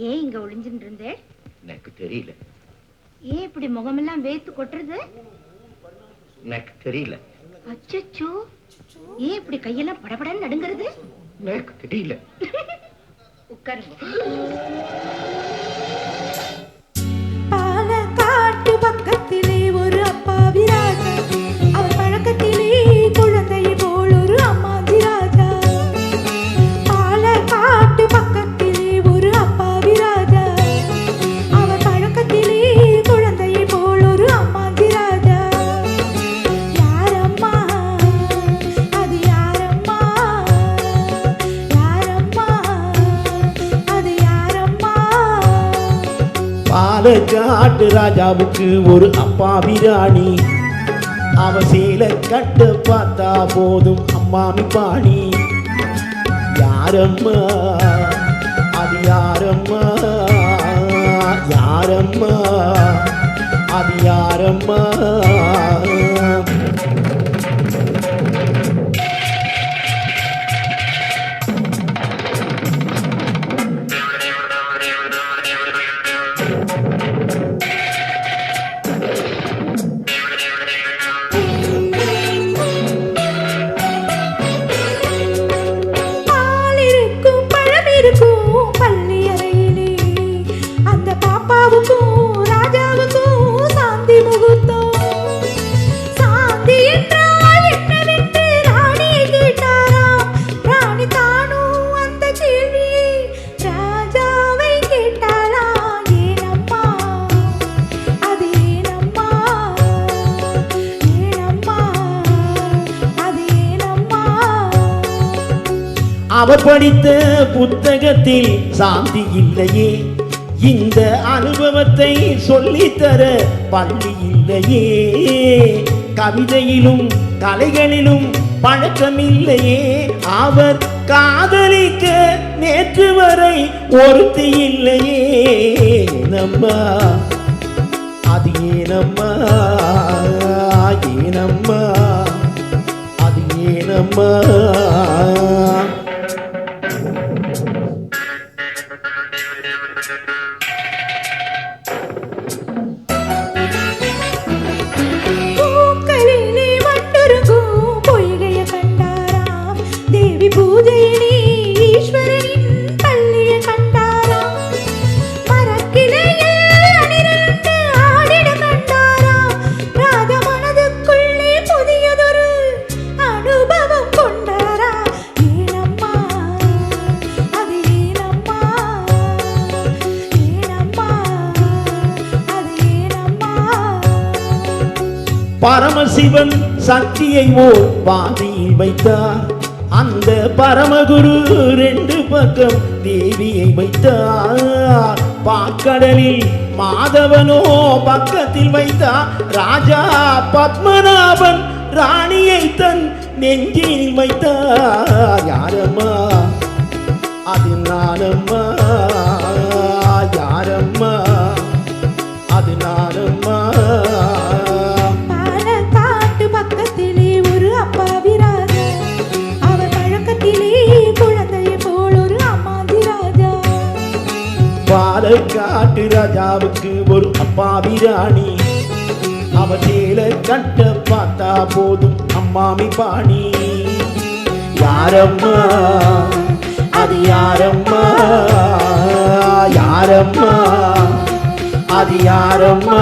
ஏன் இங்க ஒளிஞ்சுட்டு இருந்தே? எனக்கு தெரியல. ஏன் இப்படி முகமெல்லாம் வேத்து கொட்டுறது? எனக்கு தெரியல. அச்சச்சோ, ஏன் இப்படி கையெல்லாம் படபடன்னு நடுங்கிறது? எனக்கு தெரியல. உட்காருங்க. பாலக்காட்டு பக்கத்திலே ஒரு அப்பாவி ராஜா, அவர் பழக்கத்திலே குழந்தையை போல் ஒரு அம்மாஞ்சி ராஜா. பாலக்காட்டு பக்கத்திலே ஒரு அப்பாவி ராஜா, அவர் பழக்கத்திலே குழந்தையை போல் ஒரு அம்மாஞ்சி ராஜா. யாரம்மா அது யாரம்மா, யாரம்மா அது யாரம்மா. பாலக்காட்டு ராஜாவுக்கு ஒரு அப்பாவி ராணி, அவ சேலை கட்ட பார்த்தா போதும் அம்மாமி பாணி. யாரம்மா அது யாரம்மா, யாரம்மா அது யாரம்மா. பாலிருக்கும் பழமிருக்கும் பள்ளி அறையிலே, அந்த பாப்பாவுக்கும் ராஜாவுக்கும் சாந்தி முகூர்த்தம். சாந்தி என்றால் என்னவென்று ராணியை கேட்டாராம். ராணி தானும் அந்த கேள்வியை ராஜாவை கேட்டாளாம். ஏனம்மா அது ஏனம்மா, ஏனம்மா அது ஏனம்மா. அவர் படித்த புத்தகத்தில் சாந்தி இல்லையே, இந்த அனுபவத்தை சொல்லித்தர பள்ளி இல்லையே. கவிதையிலும் கலைகளிலும் பழக்கமில்லையே, அவர் காதலிக்க நேற்று வரை ஒருத்தி இல்லையே. ஏனம்மா அது ஏனம்மா, ஏனம்மா அது ஏனம்மா. பூக்களிலே வண்டுருகும் பொய்கையை கண்டாராம். தேவி பூஜையிலே ஈஸ்வரனின் பள்ளியை கண்டாராம். மரக்கிளையில் அணிரண்டு ஆடிட கண்டாராம். ராஜ மனதுக்குள்ளே புதியதொரு அனுபவம் கொண்டாராம். ஏனம்மா அது ஏனம்மா, ஏனம்மா அது ஏனம்மா. பரமசிவன் சக்தியை ஓர் பாதியில் வைத்தார், அந்த பரமகுரு ரெண்டு பக்கம் தேவியை வைத்தார். பாக்கடலில் மாதவனோ பக்கத்தில் வைத்தார். ராஜா பத்மநாபன் ராணியை தன் நெஞ்சில் வைத்தார். யாரம்மா அது நானம்மா, யாரம்மா அது நானம்மா. பாலக்காட்டு பக்கத்திலே ஒரு அப்பாவி ராஜா, அவர் பழக்கத்திலே குழந்தையை போல் ஒரு அம்மாஞ்சி ராஜா. பாலக்காட்டு ராஜாவுக்கு ஒரு அப்பாவி ராணி, அவ சேலை கட்ட பார்த்தா போதும் அம்மாமி பாணி. யாரம்மா அது யாரம்மா, யாரம்மா அது யாரம்மா.